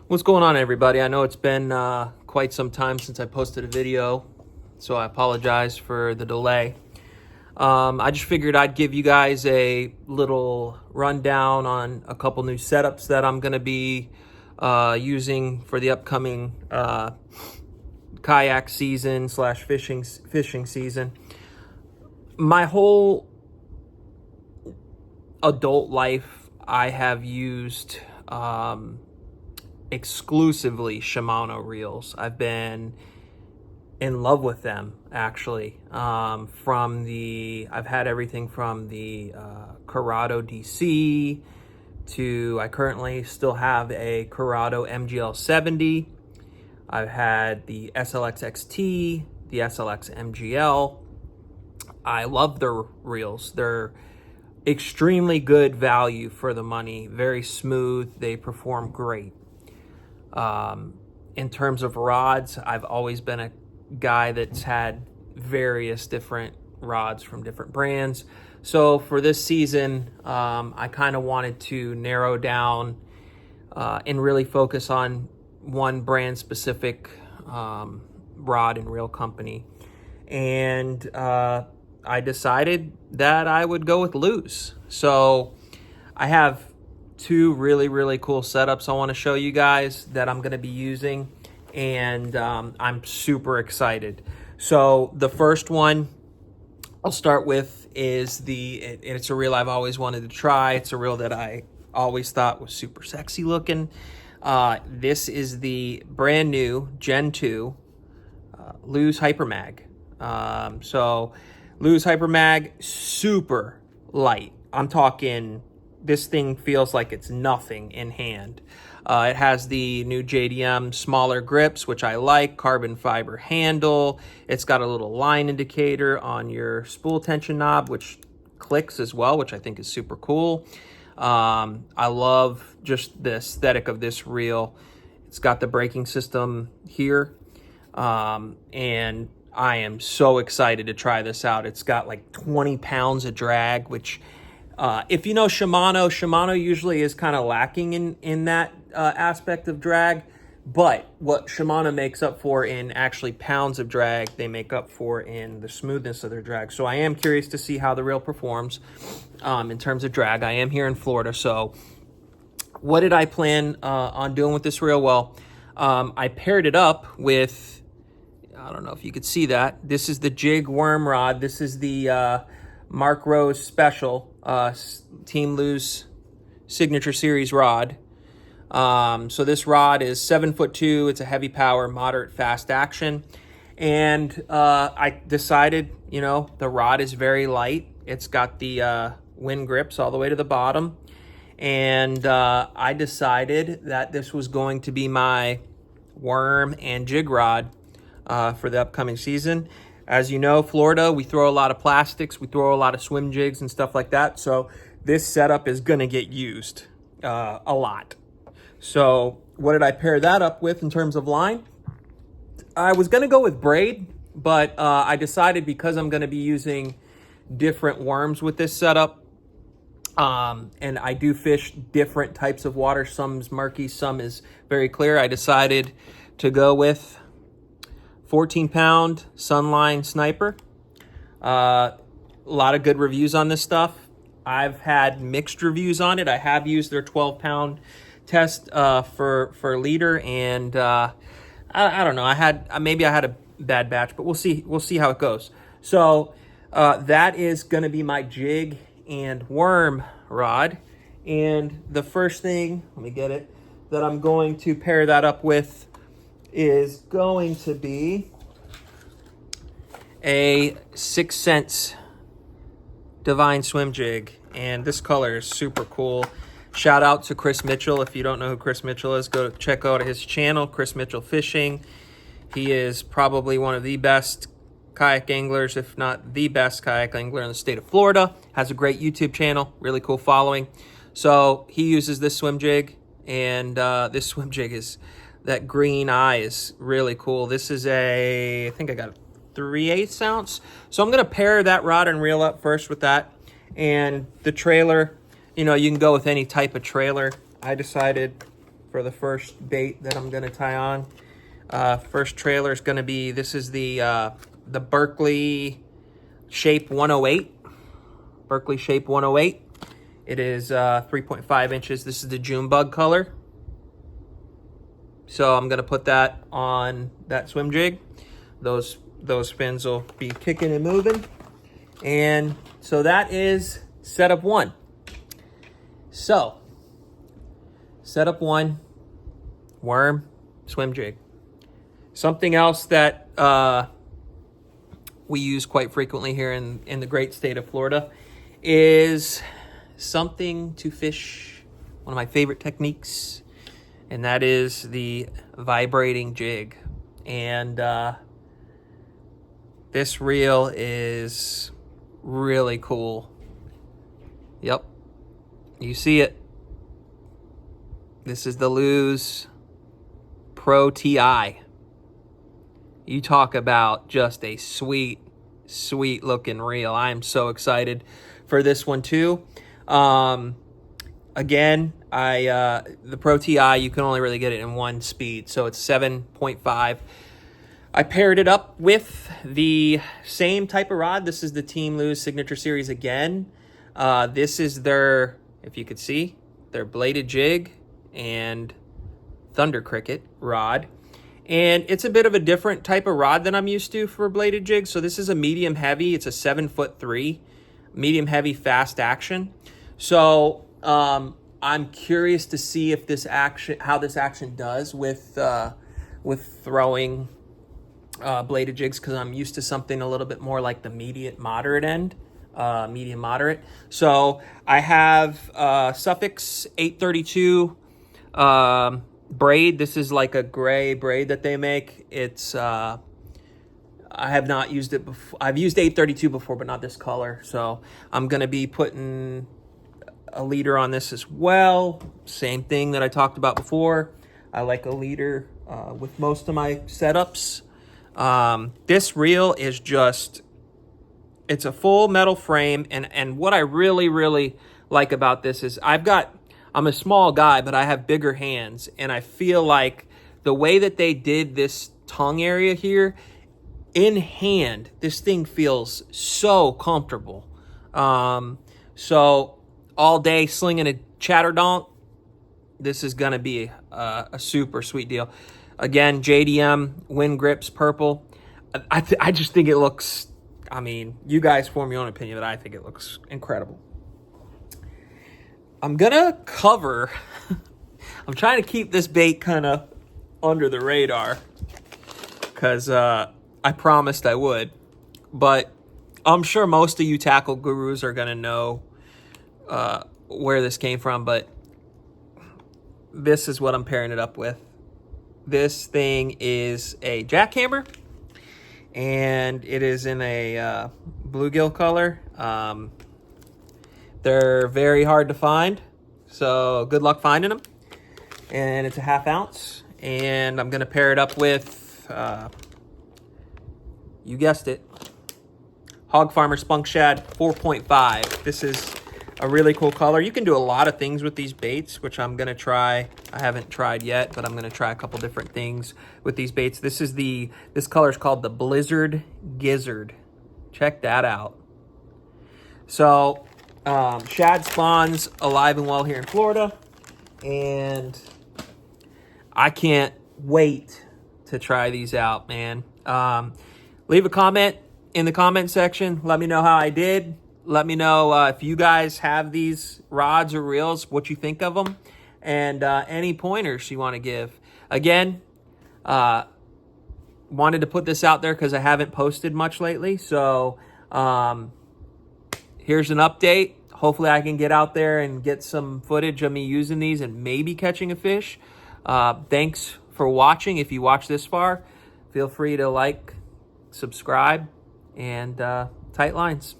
What's going on, everybody? I know it's been quite some time since I posted a video, so I apologize for the delay. I just figured I'd give you guys a little rundown on a couple new setups that I'm going to be using for the upcoming kayak season / fishing season. My whole adult life, I have used exclusively Shimano reels. I've been in love with them, actually. I've had everything from the Corrado DC to, I currently still have a Corrado MGL 70. I've had the SLX XT, the SLX MGL. I love their reels. They're extremely good value for the money, very smooth. They perform great. In terms of rods, I've always been a guy that's had various different rods from different brands. So for this season, I kind of wanted to narrow down and really focus on one brand specific rod and reel company. And I decided that I would go with Lews. So I have two really cool setups I want to show you guys that I'm going to be using, and I'm super excited. So the first one I'll start with is it's a reel I've always wanted to try. It's a reel that I always thought was super sexy looking. This is the brand new Gen 2 Lews Hypermag. So Lews Hypermag, super light. I'm talking, this thing feels like it's nothing in hand. It has the new JDM smaller grips, which I like, carbon fiber handle. It's got a little line indicator on your spool tension knob, which clicks as well, which I think is super cool. I love just the aesthetic of this reel. It's got the braking system here, and I am so excited to try this out. It's got like 20 pounds of drag, which if you know Shimano usually is kind of lacking in that aspect of drag. But what Shimano makes up for in actually pounds of drag, they make up for in the smoothness of their drag. So I am curious to see how the reel performs in terms of drag. I am here in Florida, so what did I plan on doing with this reel? Well, I paired it up with, I don't know if you could see that. This is the jig worm rod. This is the Mark Rose Special Team Lews Signature Series rod. So this rod is 7'2". It's a heavy power, moderate fast action. And I decided, the rod is very light. It's got the wind grips all the way to the bottom. And I decided that this was going to be my worm and jig rod for the upcoming season. As you know, Florida, we throw a lot of plastics, we throw a lot of swim jigs and stuff like that. So this setup is going to get used a lot. So what did I pair that up with in terms of line? I was going to go with braid, but I decided because I'm going to be using different worms with this setup, and I do fish different types of water. Some is murky, some is very clear. I decided to go with 14-pound Sunline Sniper. A lot of good reviews on this stuff. I've had mixed reviews on it. I have used their 12-pound test for leader, and I don't know. Maybe I had a bad batch, but we'll see how it goes. So that is going to be my jig and worm rod, and the first thing, let me get it, that I'm going to pair that up with is going to be a 6 Sense Divine Swim Jig, and this color is super cool. Shout out to Chris Mitchell. If you don't know who Chris Mitchell is, go check out his channel, Chris Mitchell Fishing. He is probably one of the best kayak anglers, if not the best kayak angler in the state of Florida. Has a great YouTube channel, really cool following. So he uses this swim jig, and this swim jig is, that green eye is really cool. This is I think I got a 3/8 ounce. So I'm going to pair that rod and reel up first with that. And the trailer, you can go with any type of trailer. I decided for the first bait that I'm gonna tie on. First trailer is gonna be, this is the Berkeley Shape 108. Berkeley Shape 108. It is 3.5 inches. This is the June bug color. So I'm gonna put that on that swim jig. Those fins will be kicking and moving. And so that is setup one. So, setup one, worm, swim jig. Something else that we use quite frequently here in the great state of Florida is something to fish, one of my favorite techniques, and that is the vibrating jig. And this reel is really cool. Yep, you see it. This is the Lews Pro Ti. You talk about just a sweet, sweet looking reel. I am so excited for this one too. Again, the Pro Ti, you can only really get it in one speed, so it's 7.5. I paired it up with the same type of rod. This is the Team Lews Signature Series again. This is their, if you could see, their bladed jig and Thunder Cricket rod. And it's a bit of a different type of rod than I'm used to for bladed jigs. So this is a medium heavy. It's a 7'3", medium heavy, fast action. So I'm curious to see if this action, how this action does with throwing bladed jigs, because I'm used to something a little bit more like the moderate end, medium moderate. So I have Suffix 832 braid. This is like a gray braid that they make. It's I have not used it before. I've used 832 before, but not this color. So I'm gonna be putting a leader on this as well. Same thing that I talked about before. I like a leader with most of my setups. This reel is just, it's a full metal frame. And what I really, really like about this is I'm a small guy, but I have bigger hands. And I feel like the way that they did this tongue area here, in hand, this thing feels so comfortable. So all day slinging a chatterdonk, this is gonna be a super sweet deal. Again, JDM Wind Grips purple. I just think it looks, I mean, you guys form your own opinion, but I think it looks incredible. I'm gonna cover, I'm trying to keep this bait kind of under the radar because I promised I would, but I'm sure most of you tackle gurus are gonna know where this came from, but this is what I'm pairing it up with. This thing is a jackhammer, and it is in a bluegill color. They're very hard to find, so good luck finding them. And it's a 1/2 ounce, and I'm gonna pair it up with, you guessed it, Hog Farmer Spunk Shad 4.5. This is a really cool color. You can do a lot of things with these baits, which I'm gonna try. I haven't tried yet, but I'm gonna try a couple different things with these baits. This color is called the Blizzard Gizzard. Check that out. So, shad spawns alive and well here in Florida, and I can't wait to try these out, man. Leave a comment in the comment section. Let me know how I did. Let me know if you guys have these rods or reels, what you think of them, and any pointers you want to give. Again, wanted to put this out there because I haven't posted much lately. So here's an update. Hopefully I can get out there and get some footage of me using these and maybe catching a fish. Thanks for watching. If you watch this far, feel free to like, subscribe, and tight lines.